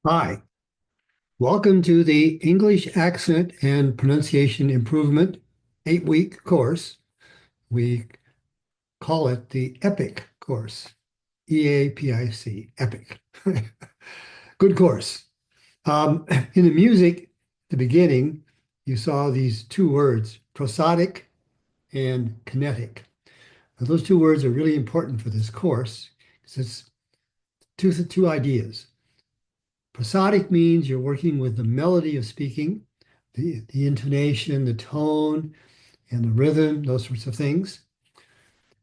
Hi, welcome to the English Accent and Pronunciation Improvement 8-week course. We call it the EPIC course, EAPIC, EPIC. Good course. In the music, at the beginning, you saw these two words, prosodic and kinetic. Now, those two words are really important for this course because it's two ideas. Prosodic means you're working with the melody of speaking, the intonation, the tone, and the rhythm, those sorts of things.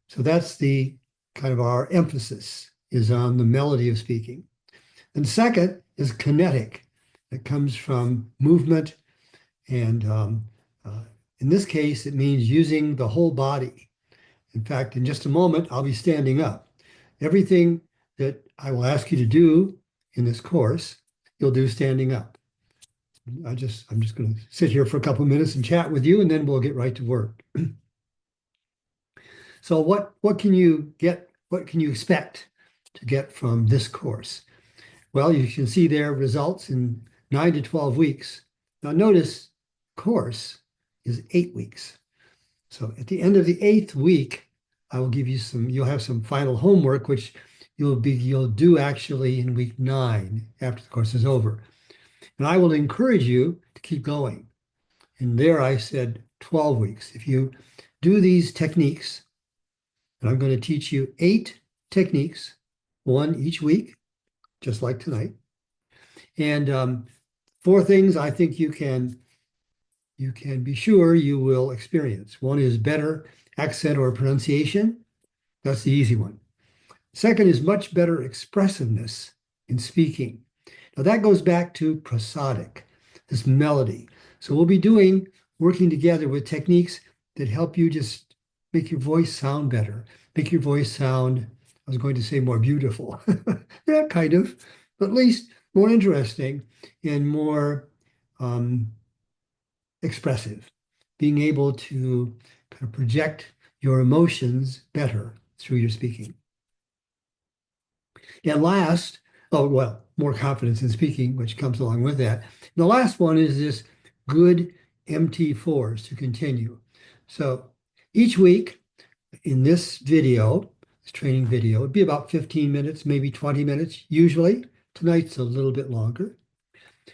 So that's the kind of our emphasis is on the melody of speaking. And second is kinetic. It comes from movement. And uh, in this case, it means using the whole body. In fact, in just a moment, I'll be standing up. Everything that I will ask you to do in this course, you'll do standing up. I'm just going to sit here for a couple of minutes and chat with you, and then we'll get right to work. So what can you get? What can you expect to get from this course? Well, you can see their results in 9 to 12 weeks. Now notice course is 8 weeks. So at the end of the eighth week, I will give you you'll have some final homework, which you'll do actually in week 9 after the course is over. And I will encourage you to keep going. And there I said 12 weeks. If you do these techniques, and I'm going to teach you 8 techniques, one each week, just like tonight. And 4 things I think you can be sure you will experience. One is better accent or pronunciation. That's the easy one. Second is much better expressiveness in speaking. Now that goes back to prosodic, this melody. So we'll be working together with techniques that help you just make your voice sound better, make your voice sound, I was going to say more beautiful. Yeah, kind of, but at least more interesting and more um, expressive, being able to kind of project your emotions better through your speaking. And last, oh, well, more confidence in speaking, which comes along with that. The last one is this good MT4s to continue. So each week in this video, this training video, it'd be about 15 minutes, maybe 20 minutes, usually. Tonight's a little bit longer.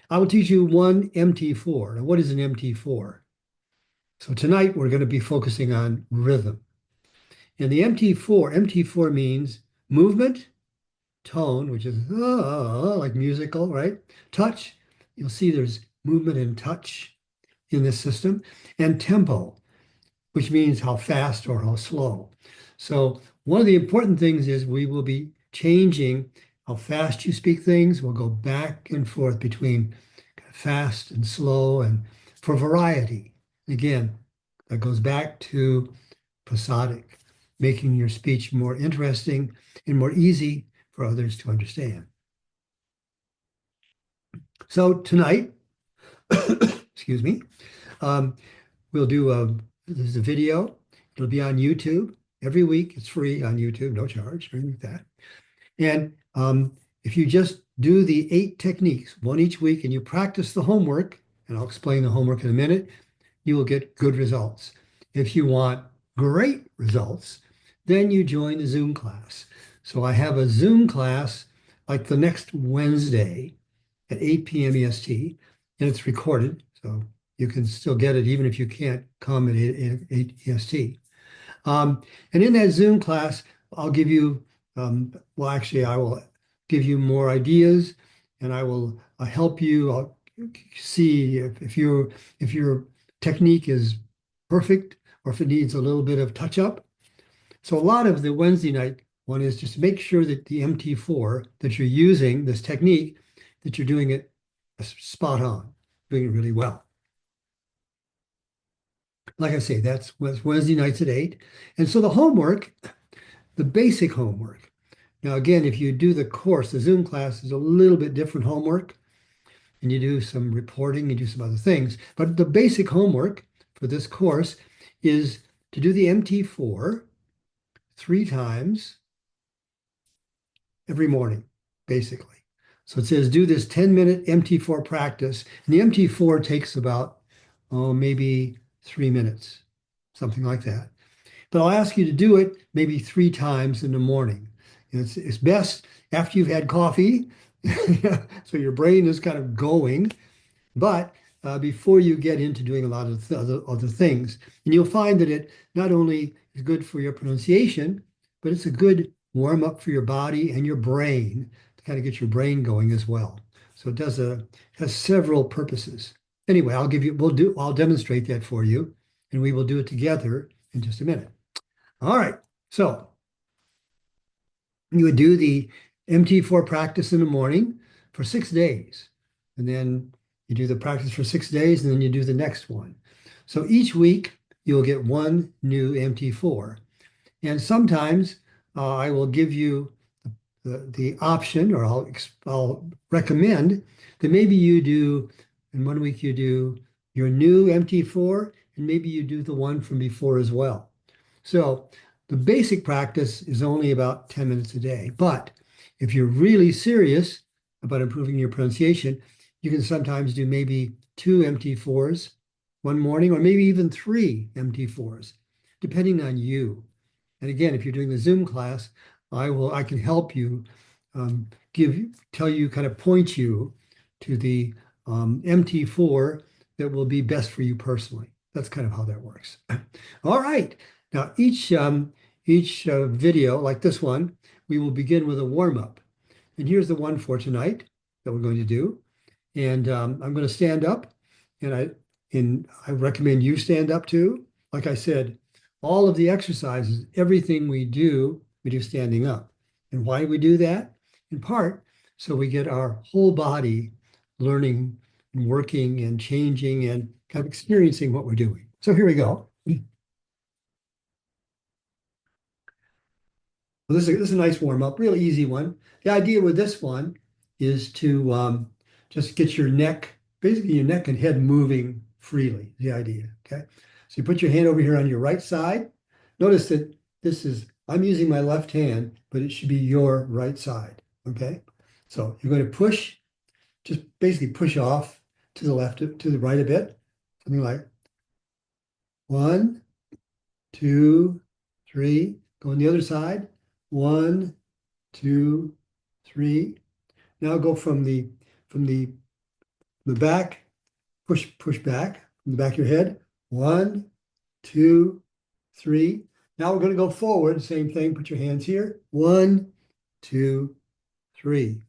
I will teach you one MT4. Now, what is an MT4? So tonight we're going to be focusing on rhythm. And the MT4 means movement, tone, which is like musical, right? Touch, you'll see there's movement and touch in this system, and tempo, which means how fast or how slow. So one of the important things is we will be changing how fast you speak things. We'll go back and forth between fast and slow and for variety. Again, that goes back to prosodic, making your speech more interesting and more easy for others to understand. So tonight, excuse me, um, we'll do there's a video. It'll be on YouTube every week. It's free on YouTube, no charge or anything like that. And if you just do the 8 techniques, one each week, and you practice the homework, and I'll explain the homework in a minute, you will get good results. If you want great results, then you join the Zoom class. So I have a Zoom class like the next Wednesday at 8 p.m. EST, and it's recorded, so you can still get it even if you can't come at 8 EST. And in that Zoom class, I'll give you, well, actually, I will give you more ideas, and I will help you. I'll see if your technique is perfect or if it needs a little bit of touch up. So a lot of the Wednesday night one is just make sure that the MT4 that you're using this technique, that you're doing it spot on, doing it really well. Like I say, that's Wednesday nights at 8. And so the homework, the basic homework. Now, again, if you do the course, the Zoom class is a little bit different homework, and you do some reporting, you do some other things. But the basic homework for this course is to do the MT4 3 times every morning, basically. So it says do this 10-minute MT4 practice. And the MT4 takes about, oh, maybe 3 minutes, something like that. But I'll ask you to do it maybe 3 times in the morning. It's best after you've had coffee, so your brain is kind of going, but before you get into doing a lot of other things. And you'll find that it not only is good for your pronunciation, but it's a good warm up for your body and your brain to kind of get your brain going as well. So has several purposes. Anyway, I'll demonstrate that for you, and we will do it together in just a minute. All right, so you would do the MT4 practice in the morning for 6 days, and then you do the practice for 6 days, and then you do the next one. So each week you'll get one new MT4, and sometimes I will give you the option, or I'll recommend that maybe you do in 1 week you do your new MT4, and maybe you do the one from before as well. So the basic practice is only about 10 minutes a day. But if you're really serious about improving your pronunciation, you can sometimes do maybe 2 MT4s one morning, or maybe even 3 MT4s, depending on you. And again, if you're doing the Zoom class, I can help you tell you, kind of point you to the MT4 that will be best for you personally. That's kind of how that works. All right. Now, each video, like this one, we will begin with a warm-up. And here's the one for tonight that we're going to do. And I'm going to stand up, and I recommend you stand up too. Like I said, all of the exercises, everything we do standing up. And why do we do that? In part, so we get our whole body learning and working and changing and kind of experiencing what we're doing. So here we go. Well, this is a nice warm up, real easy one. The idea with this one is to just get your neck, basically your neck and head moving freely, the idea, okay? So you put your hand over here on your right side. Notice that I'm using my left hand, but it should be your right side, okay? So you're going to just basically push off to the left, to the right a bit, something like 1, 2, 3. Go on the other side. 1, 2, 3. Now go from the back, push back from the back of your head. 1, 2, 3. Now we're going to go forward. Same thing. Put your hands here. 1, 2, 3.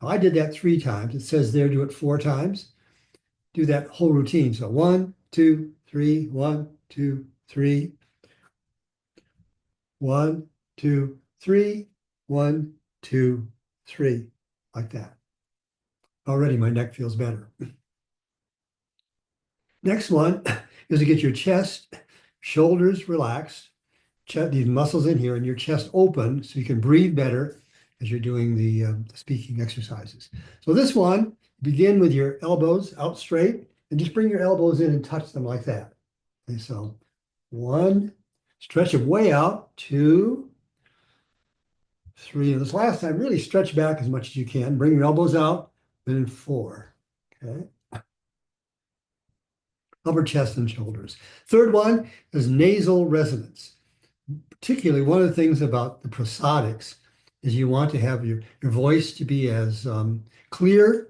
Now I did that 3 times. It says there, do it 4 times. Do that whole routine. So 1, 2, 3. 1, 2, 3. 1, 2, 3. 1, 2, 3. Like that. Already my neck feels better. Next one is to get your chest, shoulders relaxed, these muscles in here, and your chest open so you can breathe better as you're doing the speaking exercises. So this one, begin with your elbows out straight and just bring your elbows in and touch them like that. Okay, so 1, stretch them way out, 2, 3. And this last time, really stretch back as much as you can. Bring your elbows out, and then 4. Okay. Upper chest and shoulders. Third one is nasal resonance. Particularly, one of the things about the prosthetics is you want to have your voice to be as clear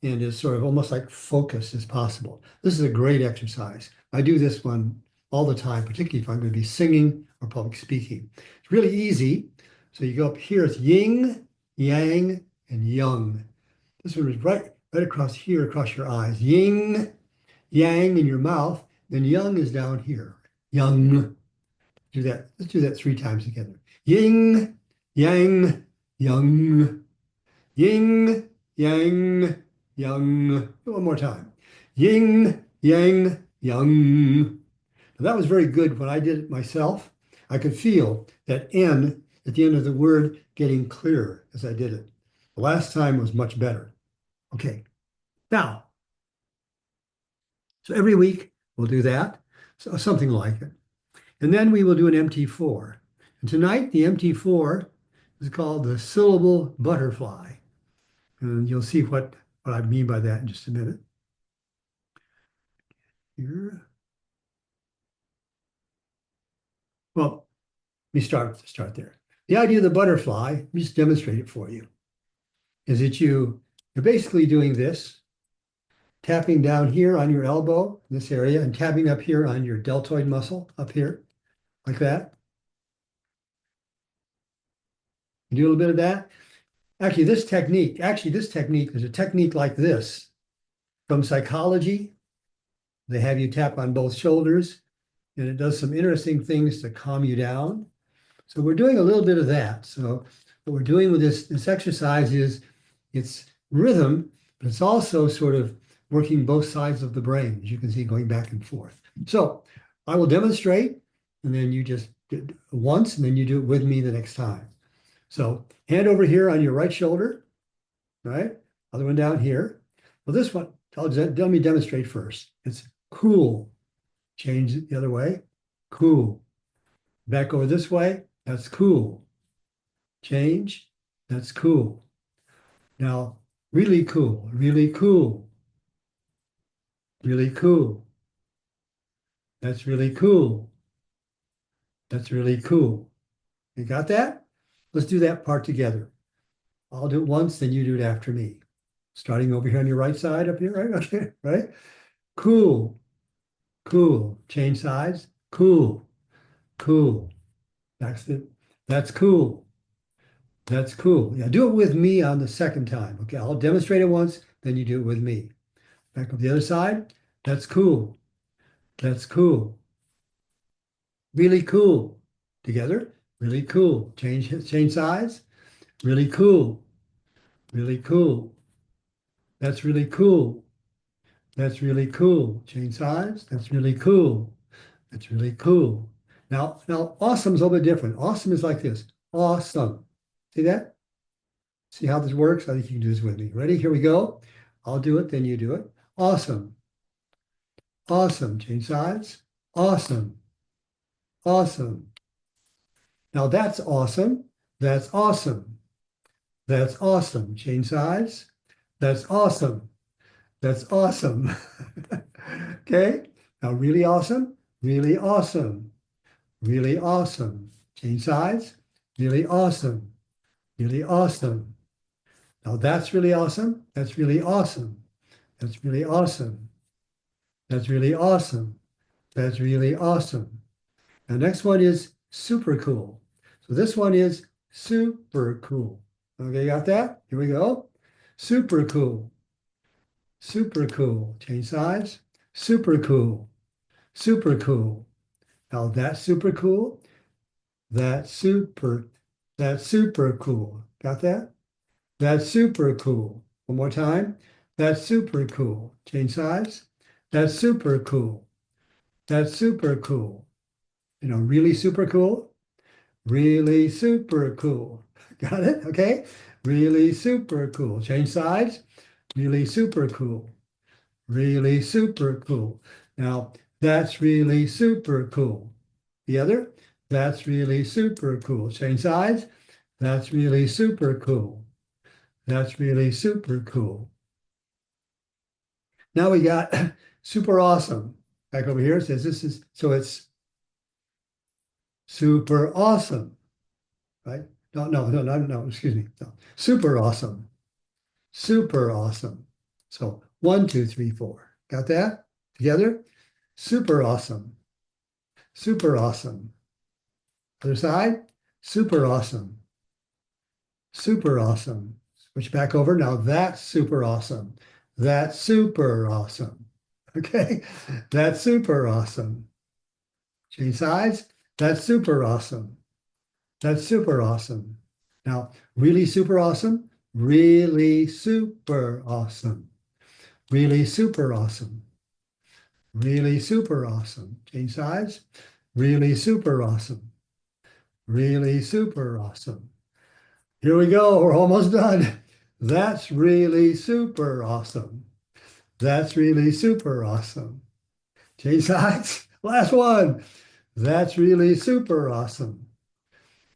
and as sort of almost like focused as possible. This is a great exercise. I do this one all the time, particularly if I'm going to be singing or public speaking. It's really easy. So you go up here, it's yin, yang, and yang. This one is right across here, across your eyes. Yin, yang in your mouth, then yang is down here. Yang. Do that. Let's do that 3 times together. Yin, yang, yang. Yin, yang, yang. One more time. Yin, yang, yang. Now that was very good when I did it myself. I could feel that N at the end of the word getting clearer as I did it. The last time was much better. Okay. Now, so every week we'll do that, so something like it. And then we will do an MT4. And tonight the MT4 is called the syllable butterfly. And you'll see what I mean by that in just a minute. Here. Well, let me start there. The idea of the butterfly, let me just demonstrate it for you, is that you're basically doing this, tapping down here on your elbow, in this area, and tapping up here on your deltoid muscle up here, like that. You do a little bit of that. Actually, this technique, there's a technique like this from psychology. They have you tap on both shoulders, and it does some interesting things to calm you down. So we're doing a little bit of that. So what we're doing with this exercise is it's rhythm, but it's also sort of working both sides of the brain, as you can see, going back and forth. So I will demonstrate, and then you just do it once, and then you do it with me the next time. So hand over here on your right shoulder, right? Other one down here. Well, this one, let me demonstrate first. It's cool. Change it the other way. Cool. Back over this way. That's cool. Change. That's cool. Now, really cool. Really cool. Really cool. That's really cool. That's really cool. You got that? Let's do that part together. I'll do it once, then you do it after me. Starting over here on your right side up here, right? Okay, right? Cool. Cool. Change sides. Cool. Cool. That's it. That's cool. That's cool. Yeah, do it with me on the second time. Okay, I'll demonstrate it once, then you do it with me. Back up the other side. That's cool. That's cool. Really cool. Together. Really cool. Change size. Really cool. Really cool. That's really cool. That's really cool. Change size. That's really cool. That's really cool. Now, awesome is a little bit different. Awesome is like this. Awesome. See that? See how this works? I think you can do this with me. Ready? Here we go. I'll do it, then you do it. Awesome. Awesome. Change sides. Awesome. Awesome. Now that's awesome. That's awesome. That's awesome. Change sides. That's awesome. That's awesome. Okay. Now really awesome. Really awesome. Really awesome. Change sides. Really awesome. Really awesome. Now that's really awesome. That's really awesome. That's really awesome. That's really awesome. That's really awesome. The next one is super cool. So this one is super cool. Okay, got that? Here we go. Super cool. Super cool. Change size. Super cool. Super cool. Now that's super cool. That's super cool. Got that? That's super cool. One more time. That's super cool. Change size. That's super cool. That's super cool. Really super cool. Really super cool. Got it? Okay. Really super cool. Change sides. Really super cool. Really super cool. Now, that's really super cool. The other, that's really super cool. Change sides. That's really super cool. That's really super cool. Now we got super awesome. Back over here, it says this is, so it's super awesome, right? No, excuse me. No. Super awesome. Super awesome. So 1, 2, 3, 4. Got that? Together? Super awesome. Super awesome. Other side? Super awesome. Super awesome. Switch back over. Now that's super awesome. That's super awesome. Okay? That's super awesome. Change sides? That's super awesome. That's super awesome. Now, really super awesome? Really super awesome. Really super awesome. Really super awesome. Change size. Really super awesome. Really super awesome. Here we go. We're almost done. That's really super awesome. That's really super awesome. Change sides. Last one. That's really super awesome.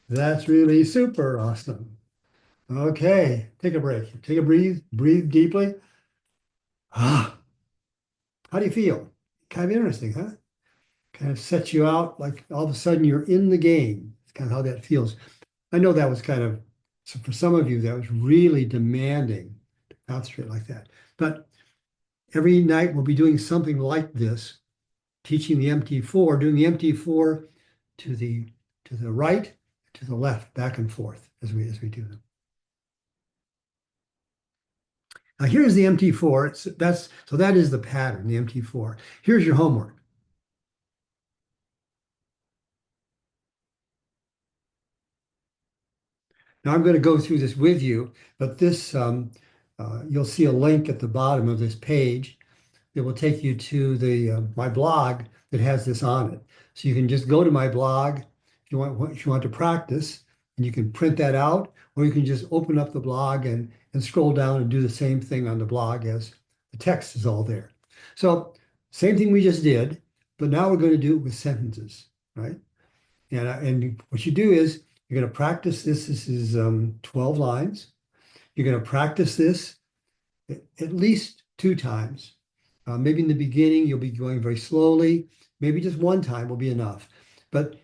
That's really super awesome. Okay, take a break. Take a breathe deeply. Ah, how do you feel? Kind of interesting, huh? Kind of sets you out like all of a sudden you're in the game. It's kind of how that feels. I know that was kind of, so for some of you, that was really demanding to concentrate like that. But every night we'll be doing something like this, teaching the MT4, doing the MT4 to the right, to the left, back and forth as we do them. Now here's the MT4. That is the pattern, the MT4. Here's your homework. Now I'm going to go through this with you, but you'll see a link at the bottom of this page. It will take you to the my blog that has this on it. So you can just go to my blog if you want to practice, and you can print that out, or you can just open up the blog and scroll down and do the same thing on the blog as the text is all there. So same thing we just did, but now we're going to do it with sentences, right? And what you do is you're going to practice this. This is 12 lines. You're going to practice this at least 2 times. Maybe in the beginning, you'll be going very slowly. Maybe just one time will be enough. But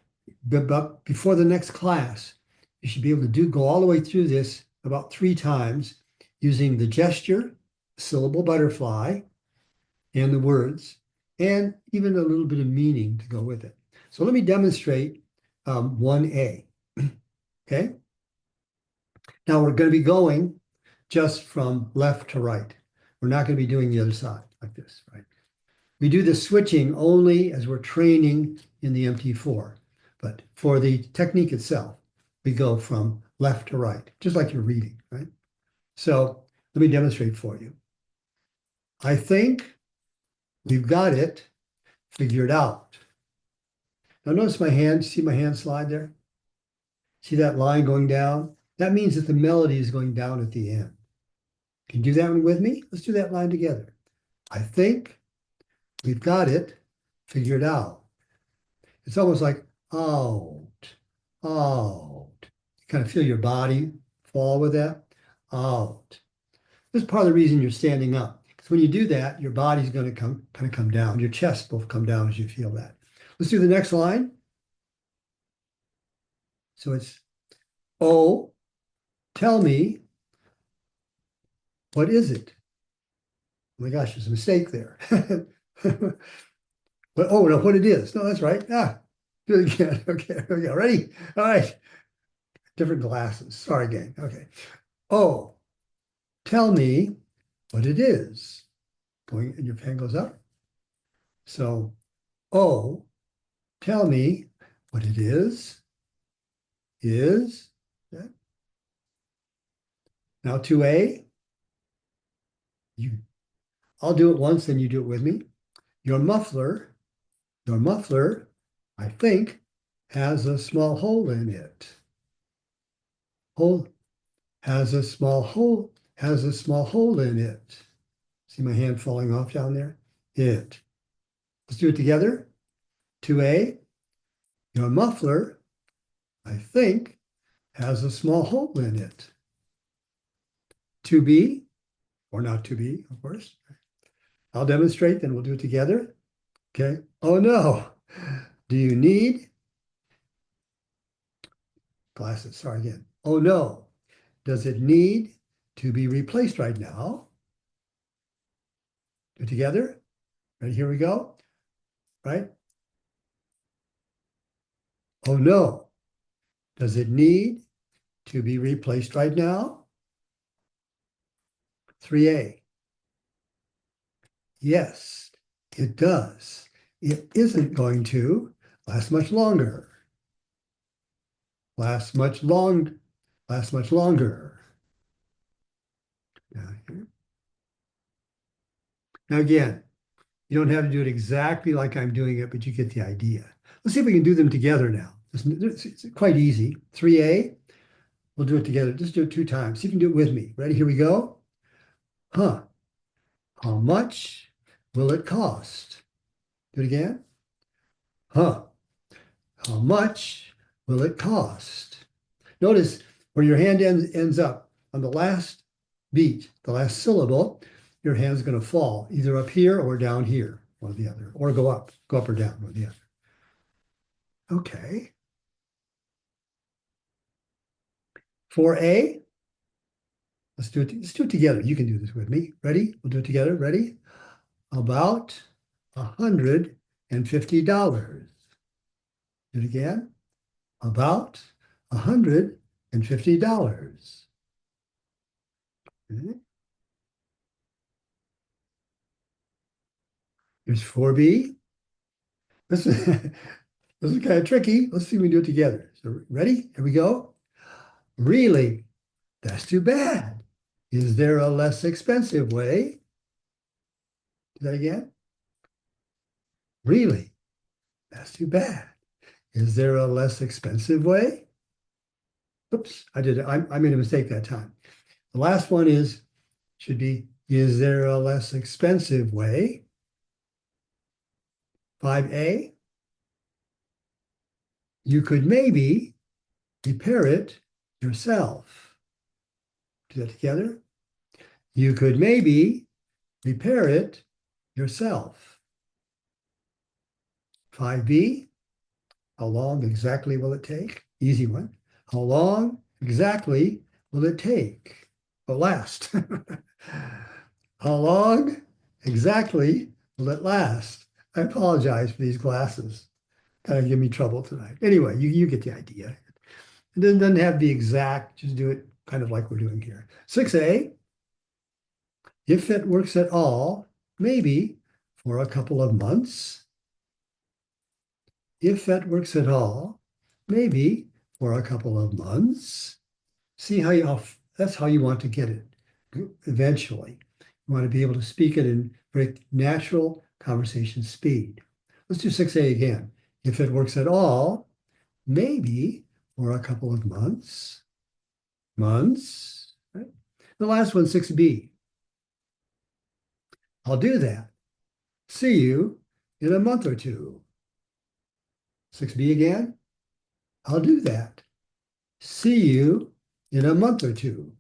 before the next class, you should be able to go all the way through this about 3 times using the gesture, syllable butterfly, and the words, and even a little bit of meaning to go with it. So let me demonstrate 1A. Okay. Now we're going to be going just from left to right. We're not going to be doing the other side like this, right? We do the switching only as we're training in the MT4. But for the technique itself, we go from left to right, just like you're reading, right? So let me demonstrate for you. I think we've got it figured out. Now notice my hand, see my hand slide there? See that line going down? That means that the melody is going down at the end. Can you do that one with me? Let's do that line together. I think we've got it figured out. It's almost like out, out. You kind of feel your body fall with that. Out. This is part of the reason you're standing up. Because when you do that, your body's going to kind of come down. Your chest will come down as you feel that. Let's do the next line. So it's, oh, tell me, what is it? Oh my gosh, there's a mistake there. But, oh, no, what it is. No, that's right. Do it again. Okay, here we go. Ready? All right. Different glasses. Sorry, gang. Okay. Oh, tell me what it is. Going, and your pen goes up. So, oh, tell me what it is. Is that? Now 2A. I'll do it once, then you do it with me. Your muffler, I think, has a small hole in it. Hole has a small hole, in it. See my hand falling off down there? It. Let's do it together. 2A, your muffler, I think, has a small hole in it. 2B, or not 2B, of course. I'll demonstrate, then we'll do it together. Okay. Oh no. Do you need glasses? Sorry again. Oh no. Does it need to be replaced right now? Do it together. Right, here we go. Right? Oh no. Does it need to be replaced right now? 3A. Yes, it does. It isn't going to last much longer. Last much longer. Now again, you don't have to do it exactly like I'm doing it, but you get the idea. Let's see if we can do them together now. It's quite easy. 3A, we'll do it together. Just do it 2 times. See if you can do it with me. Ready? Here we go. Huh. How much will it cost? Do it again. Huh. How much will it cost? Notice where your hand ends up. on the last beat, the last syllable, your hand's going to fall either up here or down here, or the other, or go up or down, or the other. Okay. For A, let's do it together. You can do this with me. Ready? We'll do it together. Ready? About $150. Do it again. About $150. Okay. Here's 4B. This is, this is kind of tricky. Let's see if we can do it together. So ready? Here we go. Really? That's too bad. Is there a less expensive way? Do that again. Really? That's too bad. Is there a less expensive way? Oops, I made a mistake that time. The last one should be, is there a less expensive way? 5A, you could maybe repair it yourself. Do that together. You could maybe repair it yourself. 5B, how long exactly will it take? Easy one. How long exactly will it take? Or last? How long exactly will it last? I apologize for these glasses. Kind of give me trouble tonight. Anyway, you get the idea. It doesn't have to be exact, just do it kind of like we're doing here. 6A, if it works at all, maybe for a couple of months. If that works at all, maybe for a couple of months. See that's how you want to get it eventually. You want to be able to speak it in very natural conversation speed. Let's do 6A again. If it works at all, maybe for a couple of months. Right? The last one, 6B. I'll do that. See you in a month or two. 6B again. I'll do that. See you in a month or two.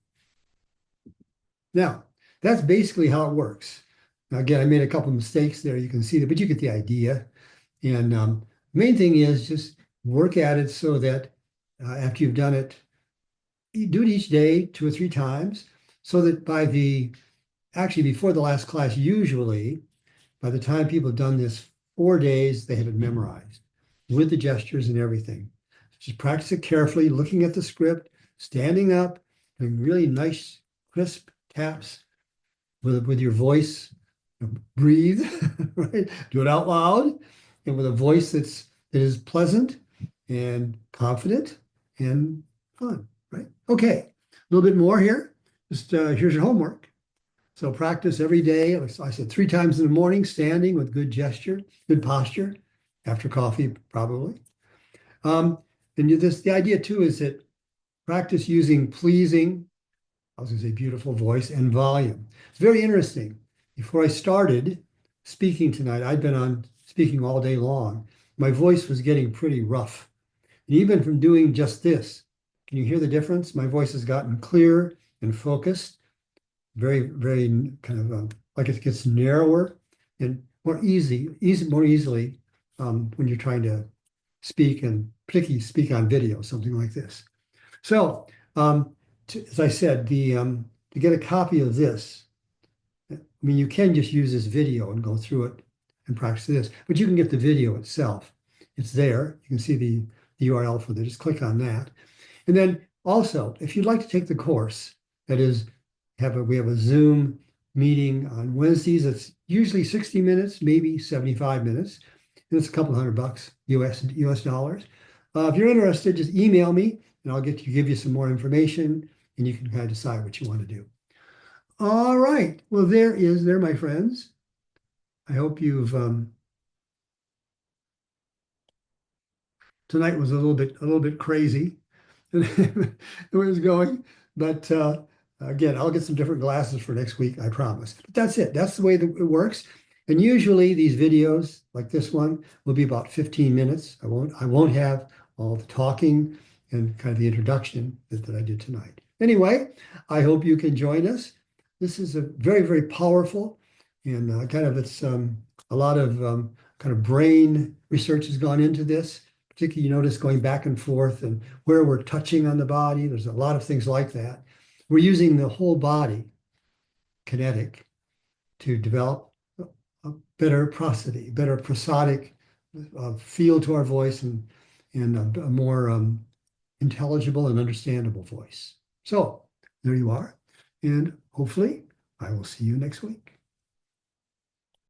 Now, that's basically how it works. Now, again, I made a couple of mistakes there. You can see that, but you get the idea. And main thing is just work at it so that after you've done it, you do it each day 2 or 3 times, so that actually before the last class, usually by the time people have done this 4 days, they have it memorized with the gestures and everything. Just practice it carefully, looking at the script, standing up, doing really nice, crisp taps with your voice. Breathe, right? Do it out loud and with a voice that is pleasant and confident and fun, right? Okay, a little bit more here. Just here's your homework. So practice every day. I said 3 times in the morning, standing with good gesture, good posture, after coffee probably. And the idea too is that practice using pleasing, I was going to say beautiful voice and volume. It's very interesting. Before I started speaking tonight, I'd been on speaking all day long. My voice was getting pretty rough. And even from doing just this, can you hear the difference? My voice has gotten clear and focused, very, very kind of like it gets narrower and more easily when you're trying to speak, and particularly speak on video, something like this. So, as I said, to get a copy of this, I mean, you can just use this video and go through it and practice this, but you can get the video itself. It's there. You can see the URL for that. Just click on that. And then also, if you'd like to take the course, that is, we have a Zoom meeting on Wednesdays. It's usually 60 minutes, maybe 75 minutes. And it's a couple $100 US dollars. If you're interested, just email me and I'll give you some more information and you can kind of decide what you want to do. All right. Well, there, my friends. I hope you've tonight was a little bit crazy the way it was going, but again, I'll get some different glasses for next week, I promise. But that's it. That's the way that it works. And usually these videos like this one will be about 15 minutes. I won't have all the talking and kind of the introduction that I did tonight. Anyway, I hope you can join us. This is a very, very powerful and kind of it's a lot of kind of brain research has gone into this. Particularly, you notice going back and forth and where we're touching on the body. There's a lot of things like that. We're using the whole body kinetic to develop a better prosody, better prosodic feel to our voice and a more intelligible and understandable voice. So there you are. And hopefully I will see you next week.